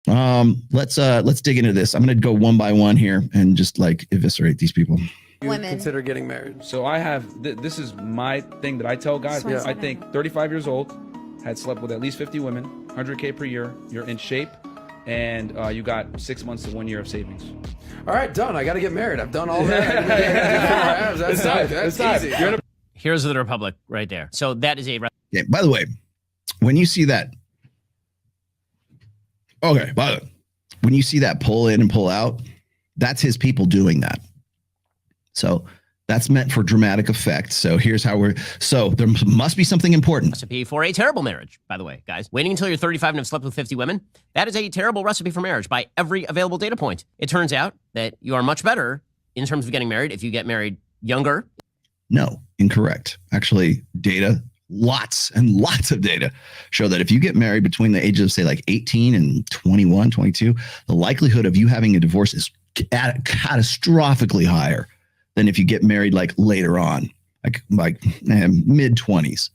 Let's dig into this. I'm going to go one by one here and just like eviscerate these people. Women consider getting married. So I have, this is my thing that I tell guys. Yeah. I think 35 years old, had slept with at least 50 women, 100K per year, you're in shape, and you got 6 months to 1 year of savings. All right, done. I got to get married. I've done all that. That's easy. Here's the Republic right there. So that is a... Yeah, by the way, when you see that, when you see that pull in and pull out, that's his people doing that. So that's meant for dramatic effect. So here's how so there must be something important. Recipe for a terrible marriage, by the way, guys. Waiting until you're 35 and have slept with 50 women, that is a terrible recipe for marriage by every available data point. It turns out that you are much better in terms of getting married if you get married younger. No, incorrect. Actually, data, lots and lots of data show that if you get married between the ages of, say, like 18 and 21, 22, the likelihood of you having a divorce is catastrophically higher than if you get married like later on, like mid 20s.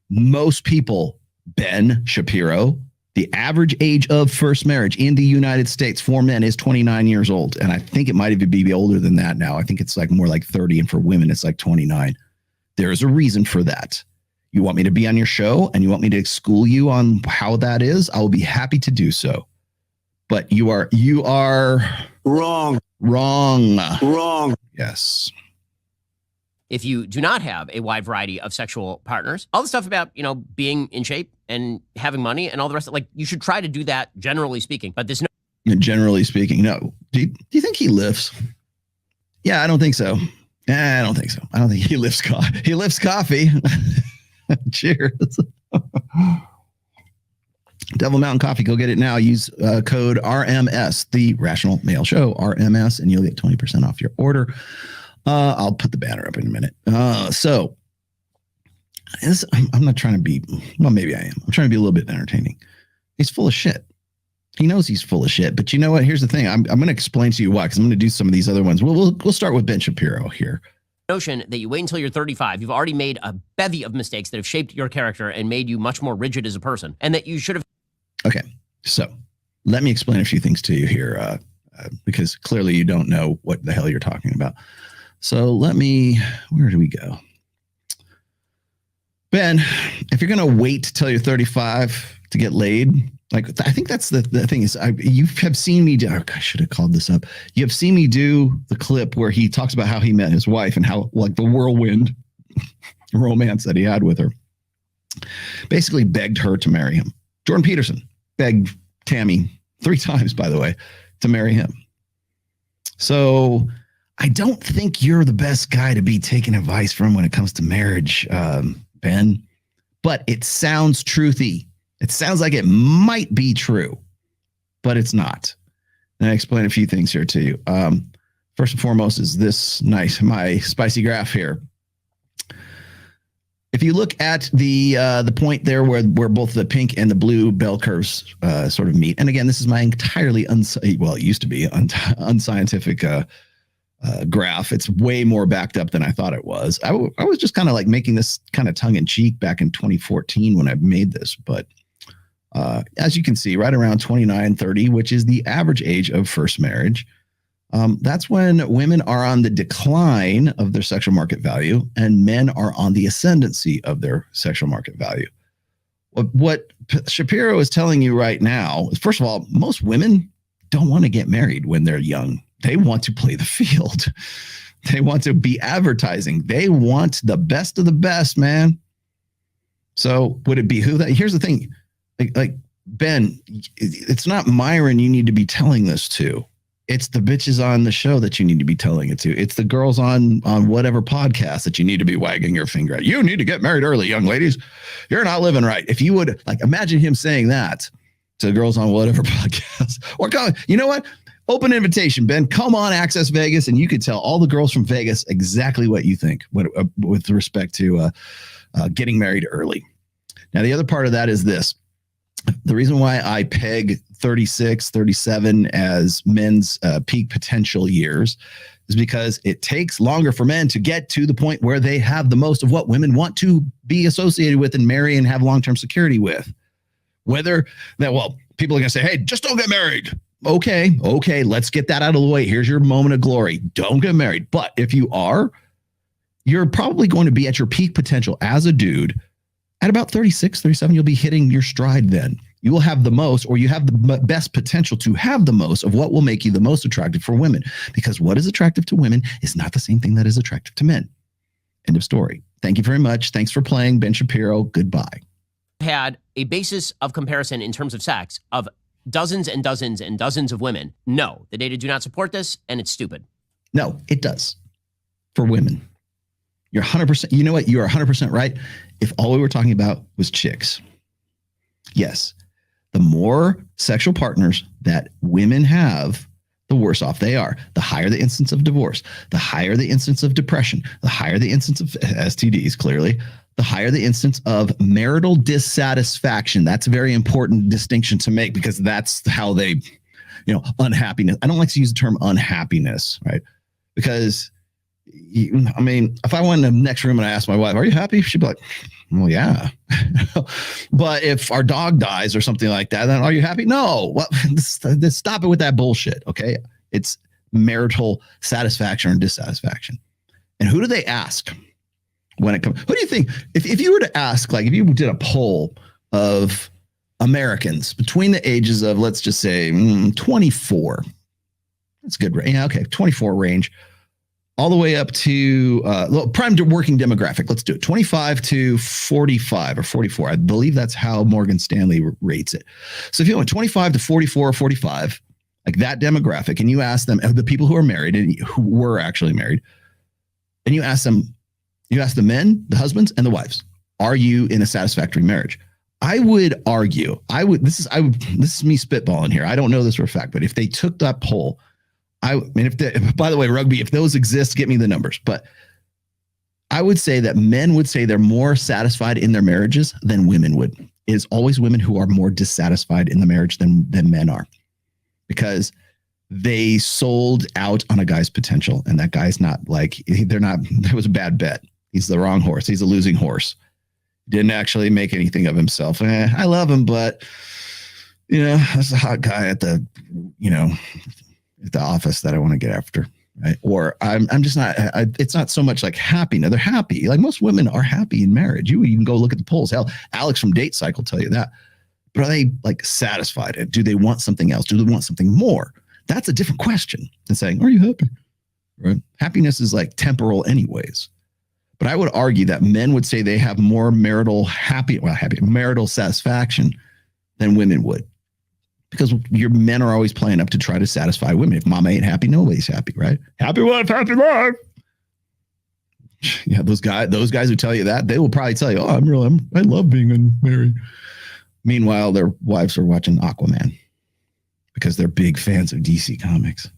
Most people, Ben Shapiro, the average age of first marriage in the United States for men is 29 years old. And I think it might even be older than that now. I think it's like more like 30. And for women, it's like 29. There is a reason for that. You want me to be on your show and you want me to school you on how that is? I will be happy to do so. But you are wrong. Yes. If you do not have a wide variety of sexual partners, all the stuff about, being in shape and having money and all the rest of it, like you should try to do that generally speaking, but this generally speaking, no. Do you think he lifts? Yeah, I don't think so. I don't think so. I don't think he lifts coffee. He lifts coffee. Cheers. Devil Mountain Coffee, go get it now. Use code RMS, the Rational Male Show, RMS, and you'll get 20% off your order. I'll put the banner up in a minute. So I'm not trying to be, well, maybe I am. I'm trying to be a little bit entertaining. He's full of shit. He knows he's full of shit. But you know what? Here's the thing. I'm going to explain to you why, because I'm going to do some of these other ones. We'll start with Ben Shapiro here. Notion that you wait until you're 35, you've already made a bevy of mistakes that have shaped your character and made you much more rigid as a person, and that you should have. Okay, so let me explain a few things to you here, because clearly you don't know what the hell you're talking about. So where do we go? Ben, if you're going to wait till you're 35 to get laid, like I think that's the thing is you have seen me do, I should have called this up. You have seen me do the clip where he talks about how he met his wife and how like the whirlwind romance that he had with her basically begged her to marry him. Jordan Peterson begged Tammy 3 times, by the way, to marry him. So I don't think you're the best guy to be taking advice from when it comes to marriage, Ben, but it sounds truthy. It sounds like it might be true, but it's not. And I explain a few things here to you. First and foremost is this my spicy graph here. If you look at the point there where both the pink and the blue bell curves sort of meet, and again, this is my entirely it used to be unscientific graph. It's way more backed up than I thought it was. I was just kind of like making this kind of tongue in cheek back in 2014 when I made this, but as you can see, right around 29, 30, which is the average age of first marriage. That's when women are on the decline of their sexual market value and men are on the ascendancy of their sexual market value. What Shapiro is telling you right now is, first of all, most women don't want to get married when they're young. They want to play the field. They want to be advertising. They want the best of the best, man. So would it behoove that? Here's the thing. Like Ben, it's not Myron you need to be telling this to. It's the bitches on the show that you need to be telling it to. It's the girls on whatever podcast that you need to be wagging your finger at. You need to get married early, young ladies. You're not living right. If you would, like, imagine him saying that to girls on whatever podcast. Or you know what? Open invitation, Ben. Come on Access Vegas, and you could tell all the girls from Vegas exactly what you think with respect to getting married early. Now, the other part of that is this. The reason why I peg 36, 37 as men's peak potential years is because it takes longer for men to get to the point where they have the most of what women want to be associated with and marry and have long-term security with. people are going to say, hey, just don't get married. Okay, let's get that out of the way. Here's your moment of glory. Don't get married. But if you are, you're probably going to be at your peak potential as a dude at about 36, 37. You'll be hitting your stride then. You will have the most, or you have the best potential to have the most of what will make you the most attractive for women. Because what is attractive to women is not the same thing that is attractive to men. End of story. Thank you very much. Thanks for playing, Ben Shapiro. Goodbye. Had a basis of comparison in terms of sex of dozens and dozens and dozens of women. No, the data do not support this, and it's stupid. No, it does. For women. You're 100%. You know what? You are 100% right. If all we were talking about was chicks. Yes. The more sexual partners that women have, the worse off they are. The higher the instance of divorce, the higher the instance of depression, the higher the instance of STDs, clearly, the higher the instance of marital dissatisfaction. That's a very important distinction to make, because that's how they, unhappiness. I don't like to use the term unhappiness, right? Because, I mean, if I went in the next room and I asked my wife, are you happy? She'd be like, well, yeah. But if our dog dies or something like that, then are you happy? No. Well, stop it with that bullshit. Okay. It's marital satisfaction or dissatisfaction. And who do they ask when it comes? Who do you think, if you were to ask, like if you did a poll of Americans between the ages of, let's just say 24, that's good. Yeah. Okay. 24 range. All the way up to prime working demographic. Let's do it. 25 to 45 or 44. I believe that's how Morgan Stanley rates it. So if you went 25 to 44 or 45, like that demographic, and you ask them, the people who are married and who were actually married, and you ask them, you ask the men, the husbands, and the wives, are you in a satisfactory marriage? I would argue, this is me spitballing here. I don't know this for a fact, but if they took that poll, I mean, by the way, Rugby, if those exist, get me the numbers. But I would say that men would say they're more satisfied in their marriages than women would. It is always women who are more dissatisfied in the marriage than men are, because they sold out on a guy's potential, and that guy's not like, that was a bad bet. He's the wrong horse. He's a losing horse. Didn't actually make anything of himself. I love him, but that's a hot guy at the office that I want to get after, right? Or I'm just not, it's not so much like happy. No, they're happy. Like most women are happy in marriage. You can go look at the polls. Hell, Alex from Date Cycle tell you that. But are they like satisfied? Do they want something else? Do they want something more? That's a different question than saying, are you happy? Right? Happiness is like temporal anyways. But I would argue that men would say they have more marital satisfaction than women would. Because your men are always playing up to try to satisfy women. If mama ain't happy, nobody's happy, right? Happy wife, happy life. Yeah, those guys who tell you that, they will probably tell you, I love being married. Meanwhile, their wives are watching Aquaman because they're big fans of DC Comics.